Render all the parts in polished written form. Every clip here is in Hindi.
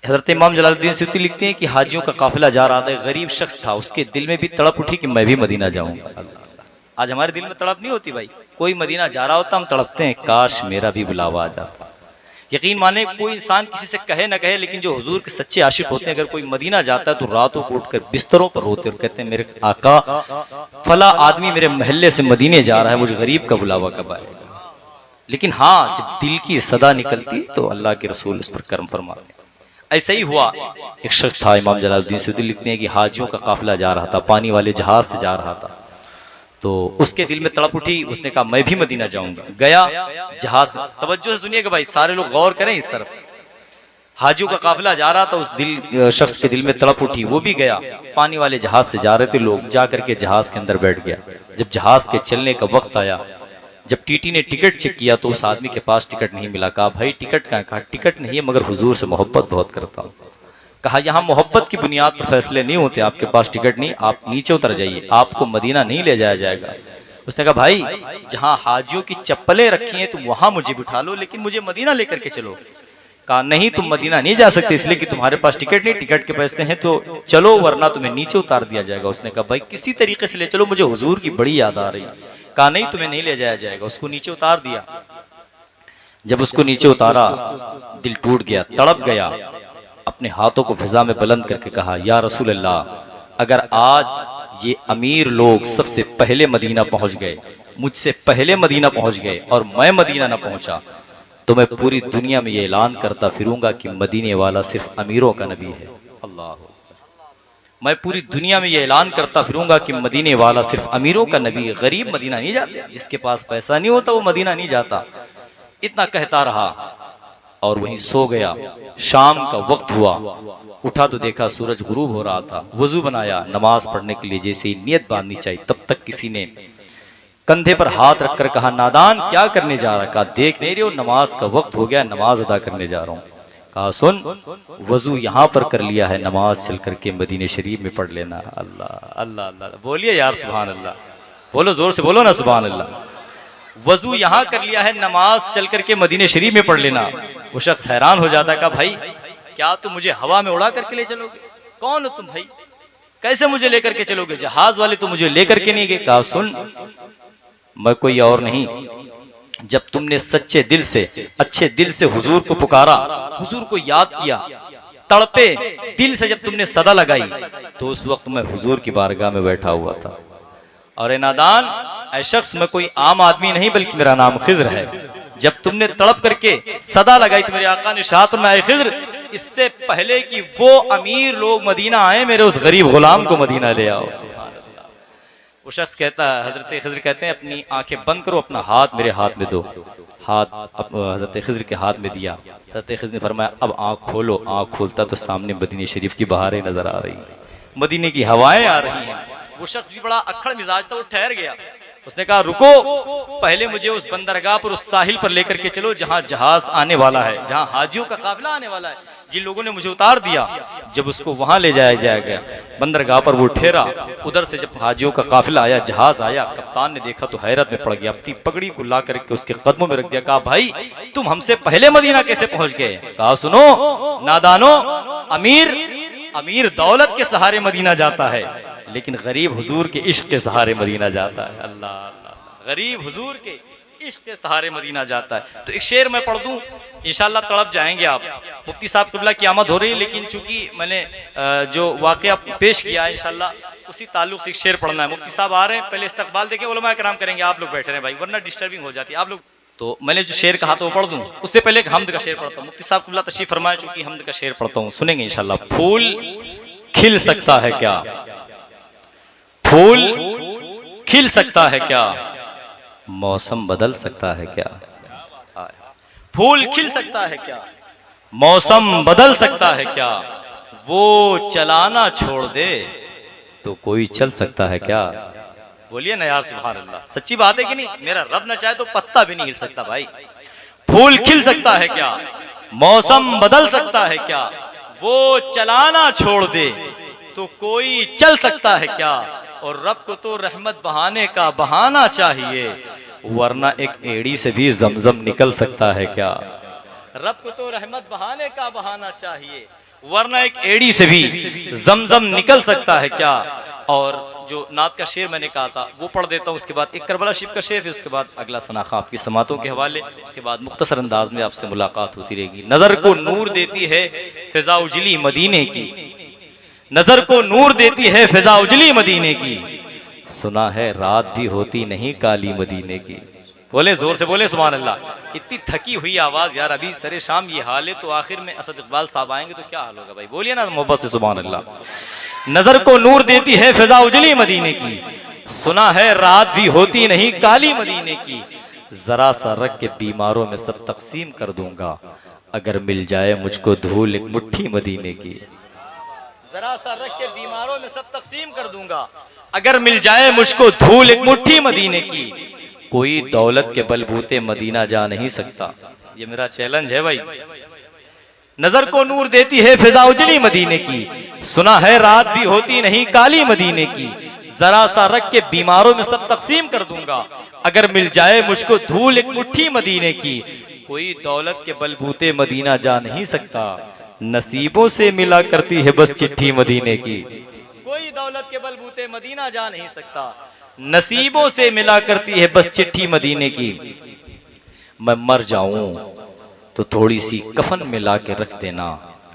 हज़रत इमाम जलालुद्दीन सयूती लिखते हैं कि हाजियों का काफिला जा रहा था, एक गरीब शख्स था, उसके दिल में भी तड़प उठी कि मैं भी मदीना जाऊंगा। आज हमारे दिल में तड़प नहीं होती भाई, कोई मदीना जा रहा होता हम तड़पते हैं काश मेरा भी बुलावा आ जाता। यकीन माने कोई इंसान किसी से कहे ना कहे, लेकिन जो हुजूर के सच्चे आशिक होते हैं, अगर कोई मदीना जाता है तो रातों को उठकर बिस्तरों पर रोते और कहते हैं मेरे आका फला आदमी मेरे महल्ले से मदीने जा रहा है, मुझे गरीब का बुलावा कब आएगा। लेकिन हाँ, जब दिल की सदा निकलती तो अल्लाह के रसूल उस पर कर्म फरमाते। ऐसा ही हुआ, एक शख्स था, इमाम जलालुद्दीन सयूती लिखते हैं कि हाजियों का काफिला जा रहा था, पानी वाले जहाज से जा रहा था, तो उसके दिल में तड़प उठी, उसने कहा मैं भी मदीना जाऊंगा। गया जहाज, तवज्जो से सुनिएगा भाई, सारे लोग गौर करें इस तरफ। हाजियों का काफिला जा रहा था, उस दिल शख्स के दिल में तड़प उठी, वो भी गया, पानी वाले जहाज से जा रहे थे लोग, जा करके जहाज के अंदर बैठ गया। जब जहाज के चलने का वक्त आया, जब टीटी ने टिकट चेक किया तो उस आदमी के पास टिकट नहीं मिला। कहा भाई टिकट कहाँ? कहा टिकट नहीं है, मगर हुजूर से मोहब्बत बहुत करता हूँ। कहा यहाँ मोहब्बत की बुनियाद पर फैसले नहीं होते, आपके पास टिकट नहीं, आप नीचे उतर जाइए, आपको मदीना नहीं ले जाया जाएगा। उसने कहा भाई जहाँ हाजियों की चप्पलें रखी हैं तुम वहां मुझे बिठा लो, लेकिन मुझे मदीना लेकर के चलो। कहा नहीं, तुम मदीना नहीं जा सकते, इसलिए कि तुम्हारे पास टिकट नहीं, टिकट के पैसे हैं तो चलो वरना तुम्हें नीचे उतार दिया जाएगा। उसने कहा भाई किसी तरीके से ले चलो, मुझे हुजूर की बड़ी याद आ रही। कहा नहीं, तुम्हें नहीं ले जाया जाएगा। उसको नीचे उतार दिया। जब उसको नीचे उतारा दिल टूट गया, तड़प गया, अपने हाथों को फिजा में बुलंद करके कहा या रसूल अल्लाह, अगर आज ये अमीर लोग सबसे पहले मदीना पहुंच गए, मुझसे पहले मदीना पहुंच गए और मैं मदीना ना पहुंचा, तो मैं पूरी दुनिया में ये ऐलान करता फिरूंगा कि मदीने वाला सिर्फ अमीरों का नबी है। अल्लाह, मैं पूरी दुनिया में ये ऐलान करता फिरूंगा कि मदीने वाला सिर्फ अमीरों का नबी है, गरीब मदीना नहीं जाते, जिसके पास पैसा नहीं होता वो मदीना नहीं जाता। इतना कहता रहा और वहीं सो गया। शाम का वक्त हुआ, उठा तो देखा सूरज गुरूब हो रहा था। वजू बनाया, नमाज पढ़ने के लिए जैसे ही नियत बांधनी चाहिए, तब तक किसी ने कंधे पर हाथ रखकर कहा नादान क्या करने जा रहा? कहा देख नहीं रहे हो नमाज का वक्त हो गया, नमाज अदा करने जा रहा हूँ। कहा सुन, वजू यहाँ पर कर लिया है, नमाज चल करके मदीने शरीफ में पढ़ लेना। अल्लाह अल्लाह अल्लाह, बोलिए यार सुभान अल्लाह, बोलो जोर से बोलो ना सुभान अल्लाह। वजू यहाँ कर लिया है, नमाज चल करके मदीने शरीफ में पढ़ लेना। वो शख्स हैरान हो जाता, कहा भाई क्या तुम मुझे हवा में उड़ा करके ले चलोगे? कौन हो तुम भाई, कैसे मुझे लेकर के चलोगे? जहाज वाले तो मुझे लेकर के नहीं गए। कहा सुन, मैं कोई और नहीं, जब तुमने सच्चे दिल से अच्छे दिल से हुजूर को पुकारा, हुजूर को याद किया, तड़पे दिल से जब तुमने सदा लगाई, तो उस वक्त मैं हुजूर की बारगाह में बैठा हुआ था। और ए नादान, ऐ शख्स, मैं कोई आम आदमी नहीं बल्कि मेरा नाम खिज्र है। जब तुमने तड़प करके सदा लगाई तो मेरे आका ने इरशाद फरमाया खिज्र, इससे पहले कि वो अमीर लोग मदीना आए, मेरे उस गरीब गुलाम को मदीना ले आओ। वो शख्स कहता है, हजरत खिज्र कहते हैं अपनी आंखें बंद करो, अपना हाथ मेरे हाथ में दो। हाथ हजरत खिज्र के हाथ में दिया। हजरत खिज्र ने फरमाया अब आंख खोलो। आंख खोलता तो सामने मदीने शरीफ की बहारें नजर आ रही, मदीने की हवाएं आ रही हैं। वो शख्स भी बड़ा अक्खड़ मिजाज था, वो ठहर गया। उसने कहा रुको, पहले मुझे उस बंदरगाह पर, उस साहिल पर लेकर के चलो जहां जहाज आने वाला है, जहां हाजियों का काफिला आने वाला है, जिन लोगों ने मुझे उतार दिया। जब उसको वहां ले जाया जाएगा, बंदरगाह पर वो ठहरा। उधर से जब हाजियों का काफिला आया, जहाज आया, कप्तान ने देखा तो हैरत में पड़ गया, अपनी पगड़ी को ला करके उसके कदमों में रख दिया। कहा भाई तुम हमसे पहले मदीना कैसे पहुंच गए? कहा सुनो नादानो, अमीर दौलत के सहारे मदीना जाता है, लेकिन गरीब हुजूर के इश्क के सहारे मदीना जाता है। अल्लाह अल्लाह, गरीब हुजूर के इश्क के सहारे मदीना जाता है। तो एक शेर मैं पढ़ दूं, इंशाल्लाह तड़प जाएंगे आप। मुफ्ती साहब क़िबला की आमद हो रही है, लेकिन चूंकि मैंने जो वाकया पेश किया है इंशाल्लाह उसी ताल्लुक से एक शेर पढ़ना है। मुफ्ती साहब आ रहे हैं, पहले इस्तकबाल देखें, उलमा कराम करेंगे, आप लोग बैठे रहे भाई, वरना डिस्टर्बिंग हो जाती है आप लोग। तो मैंने जो शेर कहा तो वो पढ़ दूं, उससे पहले एक हमद का शेर पढ़ता हूँ। मुफ्ती साहब क़िबला तशरीफ फरमाए, चूंकि हमद का शेर पढ़ता हूँ, सुनेंगे इंशाल्लाह। फूल खिल सकता है क्या, फूल खिल सकता है क्या, मौसम बदल सकता है क्या? फूल खिल सकता है क्या, मौसम बदल सकता है क्या? वो चलाना छोड़ दे तो कोई चल सकता है क्या? बोलिए ना यार सुभान अल्लाह, सच्ची बात है कि नहीं? मेरा रब न चाहे तो पत्ता भी नहीं हिल सकता भाई। फूल खिल सकता है क्या, मौसम बदल सकता है क्या? वो चलाना छोड़ दे तो कोई चल सकता है क्या? और रब को तो रहमत बहाने का बहाना चाहिए, वरना एक एड़ी से भी जमजम निकल सकता है क्या? रब को तो रहमत बहाने का बहाना चाहिए, वरना एक एड़ी से भी जमजम निकल सकता है क्या। और जो नात का शेर मैंने कहा था वो पढ़ देता हूँ, उसके बाद एक करबला शरीफ का शेर, फिर उसके बाद अगला सनाखा आपकी समातों के हवाले, उसके बाद मुख्तसर अंदाज में आपसे मुलाकात होती रहेगी। नजर को नूर देती है फिजा उजली मदीने की, नजर को नूर देती है फिजा उजली मदीने की, सुना है रात भी होती नहीं काली मदीने की। बोले जोर से, बोले सुभान अल्लाह। इतनी थकी हुई आवाज यार, अभी सरे शाम ये हाल है, तो आखिर में असद इकबाल साहब आएंगे तो क्या हाल होगा भाई, बोलिए ना मोहब्बत से सुभान अल्लाह। नजर को नूर देती है फिजा उजली मदीने की, सुना है रात भी होती नहीं काली मदीने की, जरा सा रख के बीमारों में सब तकसीम कर दूंगा, अगर मिल जाए मुझको धूल एक मुट्ठी मदीने की। जरा सा रख के बीमारों में सब तकसीम कर दूंगा, अगर मिल जाए मुझको धूल एक मुट्ठी मदीने की, कोई दौलत के बलबूते मदीना जा नहीं सकता। ये मेरा चैलेंज है भाई। नजर को नूर देती है फिजा उजली मदीने की, सुना है रात भी होती नहीं काली मदीने की, जरा सा रख के बीमारों में सब तकसीम कर दूंगा, अगर मिल जाए मुझको धूल एक मुट्ठी मदीने की, कोई दौलत के बलबूते मदीना जा नहीं सकता, नसीबों से मिला करती है बस चिट्ठी मदीने की। कोई दौलत के बलबूते मदीना जा नहीं सकता, नसीबों से मिला करती है बस चिट्ठी मदीने की। मैं मर जाऊं तो थोड़ी सी कफन मिला के रख देना,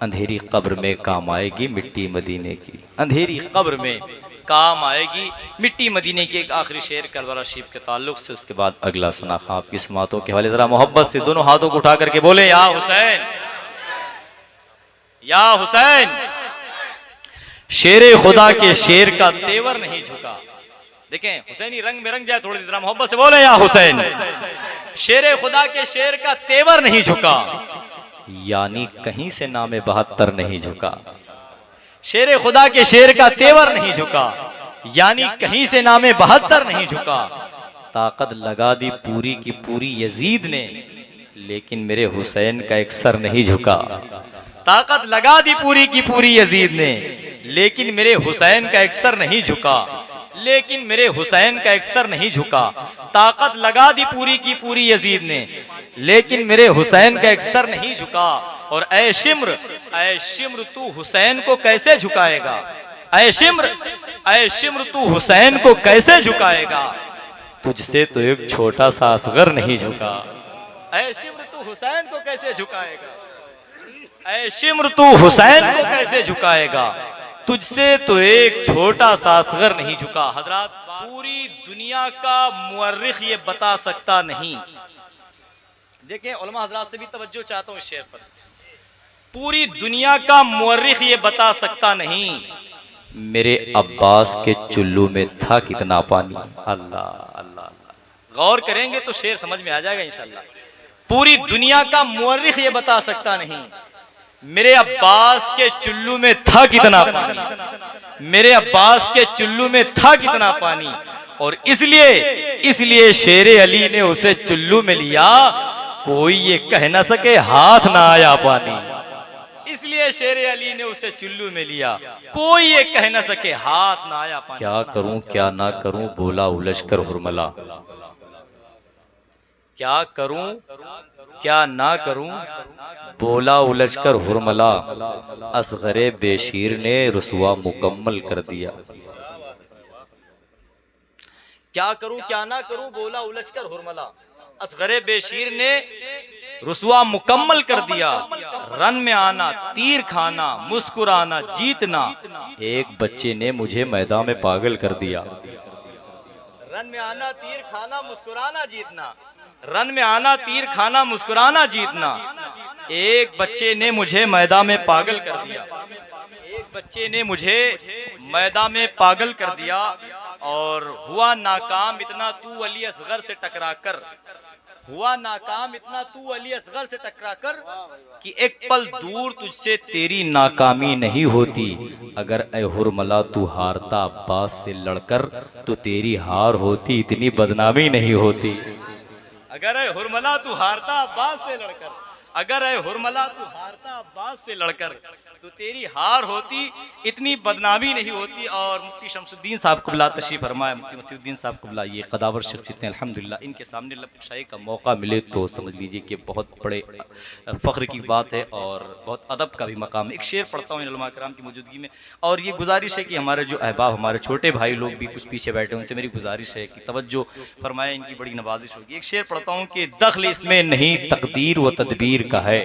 अंधेरी कब्र में काम आएगी मिट्टी मदीने की। अंधेरी कब्र में काम आएगी मिट्टी मदीने की। एक आखिरी शेर करबला शरीफ के ताल्लुक से, उसके बाद अगला सनाखा आपकी समातों के हवाले। जरा मोहब्बत से दोनों हाथों को उठा करके बोले या हुसैन, या हुसैन। शेरे खुदा के शेर का तेवर नहीं झुका। देखें हुसैनी रंग में रंग जाए थोड़ी, जरा मोहब्बत से बोले या हुसैन। शेरे खुदा के शेर का तेवर नहीं झुका, यानी कहीं से नामे 72 नहीं झुका। शेरे खुदा के शेर का तेवर नहीं झुका, यानी कहीं से नामे 72 नहीं झुका। ताकत लगा दी पूरी की पूरी यजीद ने, लेकिन मेरे हुसैन का एक सर नहीं झुका। ताकत लगा दी पूरी की पूरी यजीद ने, लेकिन मेरे हुसैन का एक सर नहीं झुका। लेकिन मेरे हुसैन का एक सर नहीं झुका। ताकत लगा दी पूरी की पूरी यजीद ने, लेकिन मेरे हुसैन का एक सर नहीं झुका। और ऐ शिम्र तू हुसैन को कैसे झुकाएगा। ऐ शिम्र तू हुसैन को कैसे झुकाएगा, तुझसे तो एक छोटा सा असगर नहीं झुका। ऐ शिम्र तू हुसैन को कैसे झुकाएगा, ऐ शिम्र तू हुसैन को कैसे झुकाएगा, तुझसे तो एक छोटा सा असगर नहीं झुका। हजरात, पूरी दुनिया का मुअर्रिख ये बता सकता नहीं। देखें उलमा हजरात से भी तवज्जो चाहता हूँ इस शेर पर। पूरी दुनिया का मुअर्रिख ये बता सकता नहीं, मेरे अब्बास के चुल्लू में था कितना पानी। अल्लाह अल्लाह, गौर करेंगे तो शेर समझ में आ जाएगा इंशाअल्लाह। पूरी दुनिया का मुअर्रिख ये बता सकता नहीं, मेरे अब्बास के चुल्लू में था कितना पानी, मेरे अब्बास के चुल्लू में था कितना पानी। और इसलिए शेरे अली ने उसे चुल्लू में लिया, कोई ये कह ना सके हाथ ना आया पानी। इसलिए शेरे अली ने उसे चुल्लू में लिया, कोई ये कह ना सके हाथ ना आया पानी। क्या करूं क्या ना करूं बोला उलझ कर हुरमला, क्या करूं क्या ना करूं बोला उलझकर हुरमला, असगरे बेशीर ने रुसवा मुकम्मल कर दिया। क्या करूं क्या ना करूं बोला उलझकर हुरमला, असगरे बेशीर ने रुसवा मुकम्मल कर दिया। रन में आना तीर खाना मुस्कुराना जीतना, एक बच्चे ने मुझे मैदान में पागल कर दिया। रन में आना तीर खाना मुस्कुराना जीतना, रन में आना तीर खाना मुस्कुराना जीतना, एक बच्चे ने मुझे मैदान में पागल कर दिया। एक बच्चे ने मुझे मैदान में पागल कर दिया। और हुआ नाकाम इतना तू अली असगर से टकराकर, हुआ नाकाम इतना तू अली असगर से टकराकर, कि एक पल दूर तुझसे तेरी नाकामी नहीं होती। अगर ए हुरमला तू हारता अब्बास से लड़कर, तो तेरी हार होती इतनी बदनामी नहीं होती। अगर ए हुरमला तू हारता अब्बास से लड़कर, अगर है हुरमला तू हारता अब्बास से लड़कर तो तेरी हार होती, इतनी बदनामी नहीं होती। और मुफ्ती शमसुद्दीन साहब कुबला तशरीफ फरमाए, मुफ्ती मसीहुद्दीन साहब कुबला, ये कदावर शख्सियत हैं अल्हम्दुलिल्लाह। इनके सामने लफ्ज़ का मौका मिले तो समझ लीजिए कि बहुत बड़े फ़ख्र की बात है और बहुत अदब का भी मकाम है। एक शेर पढ़ता हूँ इन उलमा किराम की मौजूदगी में, और ये गुजारिश है कि हमारे जो अहबाब, हमारे छोटे भाई लोग भी कुछ पीछे बैठे हैं, उनसे मेरी गुजारिश है कि तवज्जो फरमाए, इनकी बड़ी नवाजिश होगी। एक शेर पढ़ता हूँ कि दखल इसमें नहीं तकदीर व तदबीर का है,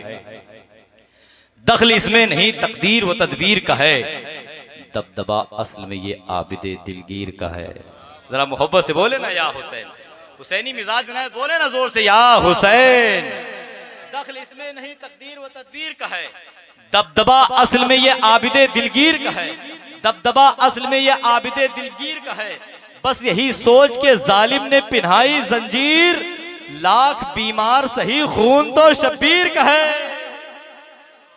दखल इसमें नहीं तकदीर व तदबीर का है, दबदबा असल में ये आबिदे दिलगीर का है। जरा मोहब्बत से बोले ना या हुसैन, हुसैनी मिजाज बनाए, बोले ना जोर से या हुसैन। दखल इसमें नहीं तकदीर व तदबीर का है, दबदबा असल में ये आबिदे दिलगीर का है, दबदबा असल में ये आबिदे दिलगीर का है। बस यही सोच के जालिम ने पिन्हाई जंजीर, लाख बीमार सही खून तो शब्बीर का है।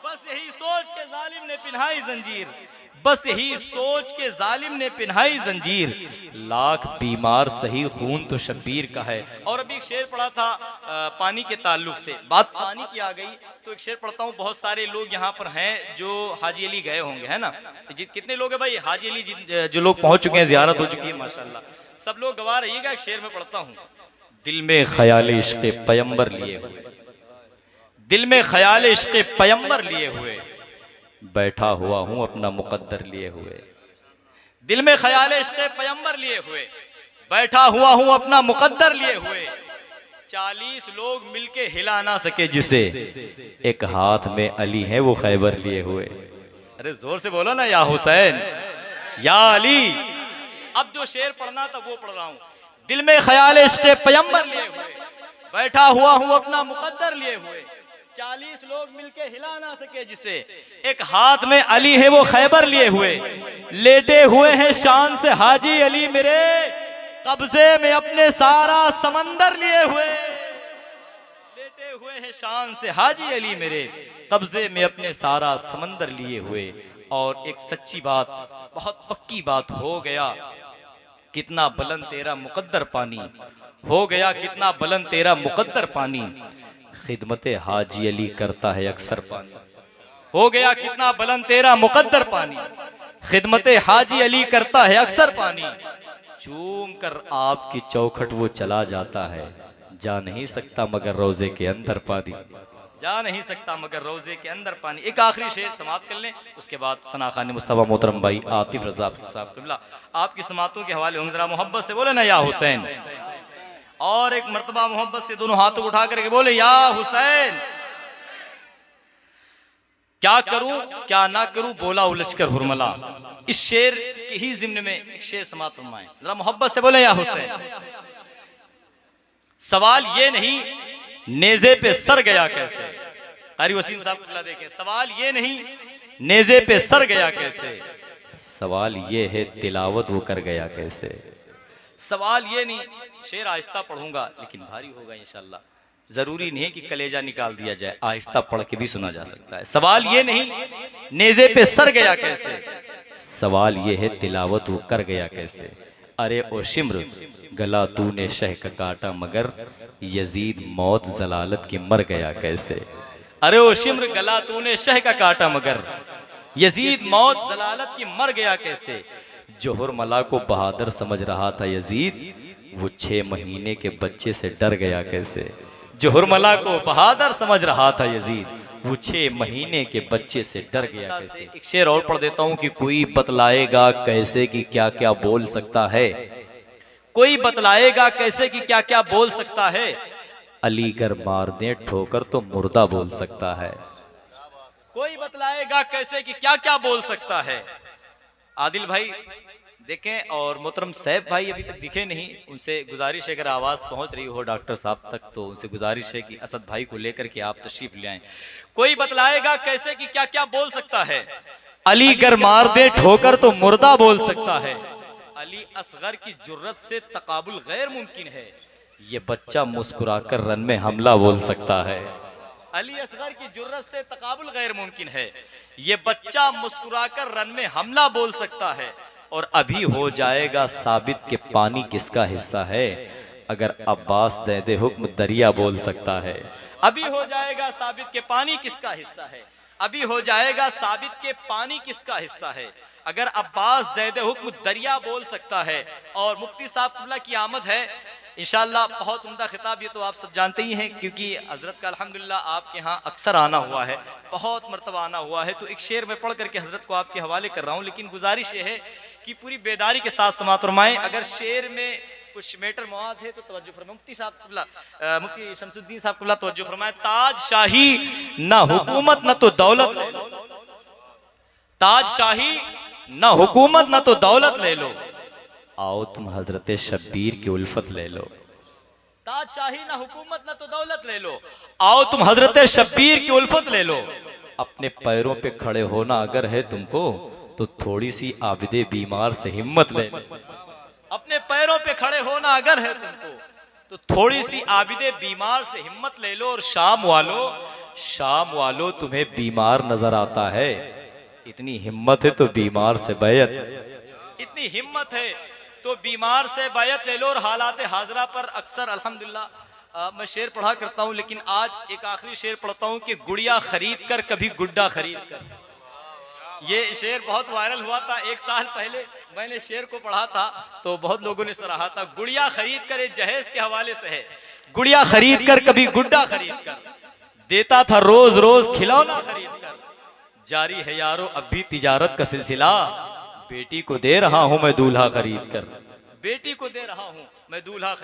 बस यही सोच के जालिम ने पिन्हाई जंजीर, बस यही सोच के जालिम ने पिन्हाई जंजीर, लाख बीमार सही खून तो शब्बीर का है। और अभी एक शेर पढ़ा था पानी के ताल्लुक से, बात पानी की आ गई तो एक शेर पढ़ता हूँ। बहुत सारे लोग यहाँ पर हैं जो हाजी अली गए होंगे, है ना? कितने लोग हैं भाई हाजी अली जो लोग पहुंच चुके हैं, जियारत हो चुकी है माशाल्लाह, सब लोग गवाह रहिएगा। एक शेर में पढ़ता हूँ, दिल में ख्याल इश्क़ पैगंबर लिए हुए, दिल में ख्याल इश्क़ पैगंबर लिए हुए, बैठा हुआ हूं अपना मुकद्दर लिए हुए। दिल में ख्याल इश्क़ पैगंबर लिए हुए, बैठा हुआ हूं अपना मुकद्दर लिए हुए। 40 लोग मिलके हिला ना सके जिसे, एक हाथ में अली है वो खैबर लिए हुए। अरे जोर से बोलो ना या हुसैन या अली। अब जो शेर पढ़ना था वो पढ़ रहा हूं, दिल में ख्याल इश्क़ पैगंबर लिए हुए, बैठा हुआ हूं अपना मुकद्दर लिए हुए। 40 लोग मिलके हिला ना सके जिसे, एक हाथ में अली है वो खैबर लिए हुए। लेटे हुए हैं शान से हाजी अली मेरे, कब्जे में अपने सारा समंदर लिए हुए। लेटे हुए हैं शान से हाजी अली मेरे, कब्जे में अपने सारा समंदर लिए हुए। और एक सच्ची बात, बहुत पक्की बात, हो गया कितना बुलंद तेरा मुकद्दर पानी, हो गया कितना बुलंद तेरा मुकद्दर पानी, खिदमत हाजी अली करता है अक्सर पानी। हो गया कितना बुलंद तेरा मुकद्दर पानी, खिदमत हाजी अली करता है अक्सर पानी। चूम कर आपकी चौखट वो चला जाता है, जा नहीं सकता मगर रोजे के अंदर पानी, जा नहीं सकता मगर रोजे के अंदर पानी। एक आखिरी शेर समाप्त कर लें, उसके बाद सना खान मुस्तफा मोहतरम भाई आतिफ रजा साहब किबला आपकी समातों के हवाले होंगे। जरा मोहब्बत से बोले ना या हुसैन, और एक मर्तबा मोहब्बत से दोनों हाथों उठा करके बोले या हुसैन। क्या करूं क्या ना करूं बोला उलझकर हुरमला। इस शेर के ही जिम्न में एक शेर समाप्त फरमाएं, जरा मोहब्बत से बोले या हुसैन। सवाल ये नहीं नेज़े पे सर गया कैसे, कारी वसीम साहब को देखें, सवाल ये नहीं नेज़े पे सर गया कैसे, सवाल ये है तिलावत वो कर गया कैसे। सवाल ये नहीं, शेर आहिस्ता पढ़ूंगा लेकिन भारी होगा इंशाल्लाह, जरूरी नहीं है कि कलेजा निकाल दिया जाए, आहिस्ता पढ़ के भी सुना जा सकता है। सवाल ये नहीं नेज़े पे सर गया कैसे, सवाल ये है तिलावत वो कर गया कैसे। अरे ओ शिम्र गला तूने शह का काटा मगर यजीद मौत जलालत की मर गया कैसे। अरे ओ शिम्र गला तूने शह का काटा मगर यजीद मौत जलालत की मर गया कैसे। जो हुरमला को बहादुर समझ रहा था यजीद, वो 6 महीने के बच्चे से डर गया कैसे। जो हुरमला को बहादुर समझ रहा था यजीद, वो 6 महीने के बच्चे से डर गया कैसे। एक शेर और पढ़ देता हूँ कि कोई बतलाएगा कैसे कि क्या क्या बोल सकता है, कोई बतलाएगा कैसे कि क्या क्या बोल सकता है। अलीगर मार दे ठोकर तो मुर्दा बोल सकता है। कोई बतलाएगा कैसे कि क्या क्या बोल सकता है। आदिल भाई देखें और मोहतरम सैफ भाई अभी तक दिखे नहीं, उनसे गुजारिश है अगर आवाज़ पहुंच रही हो डॉक्टर साहब तक तो उनसे गुजारिश है कि असद भाई को लेकर के आप तशरीफ ले आएं। कोई बतलाएगा कैसे कि क्या क्या बोल सकता है। अली गर मार दे ठोकर तो मुर्दा बोल सकता है। अली असगर की जुर्रत से तकाबुल गैर मुमकिन है, ये बच्चा मुस्कुराकर रन में हमला बोल सकता है। अली असगर की जुर्रत से तकाबुल गैर मुमकिन है, ये बच्चा मुस्कुराकर रन में हमला बोल सकता है। और अभी हो जाएगा साबित के पानी किसका हिस्सा है। अगर अब्बास दे दे हुक्म दरिया बोल सकता है। अभी हो जाएगा साबित के पानी किसका हिस्सा है, अभी हो जाएगा साबित के पानी किसका हिस्सा है। अगर अब्बास दे दे हुक्म दरिया बोल सकता है। और मुफ्ती साहब कुल्ला की आमद है इंशाअल्लाह, बहुत उम्दा खिताब, ये तो आप सब जानते ही हैं क्योंकि हजरत का अल्हम्दुलिल्लाह आपके यहाँ अक्सर आना हुआ है, बहुत मरतबा आना हुआ है। तो एक शेर में पढ़ करके हजरत को आपके हवाले कर रहा हूँ, लेकिन गुजारिश ये है कि पूरी बेदारी के साथ समाअत फरमाएं। अगर शेर में कुछ मेटर मवाद है तो तवज्जो फरमाएं। मुफ्ती साहब कुल्ला, मुफ्ती शमसुद्दीन साहब कुल्ला तवज्जो फरमाएं। ताज शाही ना हुकूमत ना तो दौलत ले लो, ताज शाही ना हुकूमत ना तो दौलत ले लो, आओ तुम हजरत शब्बीर की उल्फत ले लो। ताज शाही ना हुकूमत ना तो दौलत ले लो, आओ तुम हजरत शब्बीर की उल्फत ले लो। अपने पैरों पे खड़े होना अगर है तुमको तो थोड़ी सी आबिदे बीमार से हिम्मत ले लो। अपने पैरों पे खड़े होना अगर है तुमको तो थोड़ी सी आबिदे बीमार से हिम्मत ले लो। और शाम वालों तुम्हें बीमार नजर आता है, इतनी हिम्मत है तो बीमार से बैयत, इतनी हिम्मत है तो बीमार से बैयत ले लो। और हालात हाजरा पर अक्सर अल्हम्दुलिल्लाह मैं शेर पढ़ा करता हूँ, लेकिन आज एक आखिरी शेर पढ़ता हूँ कि गुड़िया खरीद कर कभी गुड्डा खरीद कर। ये शेर बहुत वायरल हुआ था, एक साल पहले मैंने शेर को पढ़ा था तो बहुत लोगों ने सराहा था। गुड़िया खरीद कर, एक जहेज के हवाले से है, गुड़िया खरीद कर कभी गुड्डा खरीद कर, देता था रोज रोज खिलौना खरीद कर। जारी है यारो अब भी तिजारत का सिलसिला, बेटी को दे रहा हूं मैं दूल्हा खरीद कर, बेटी को दे रहा हूं मैं दूल्हा खरीद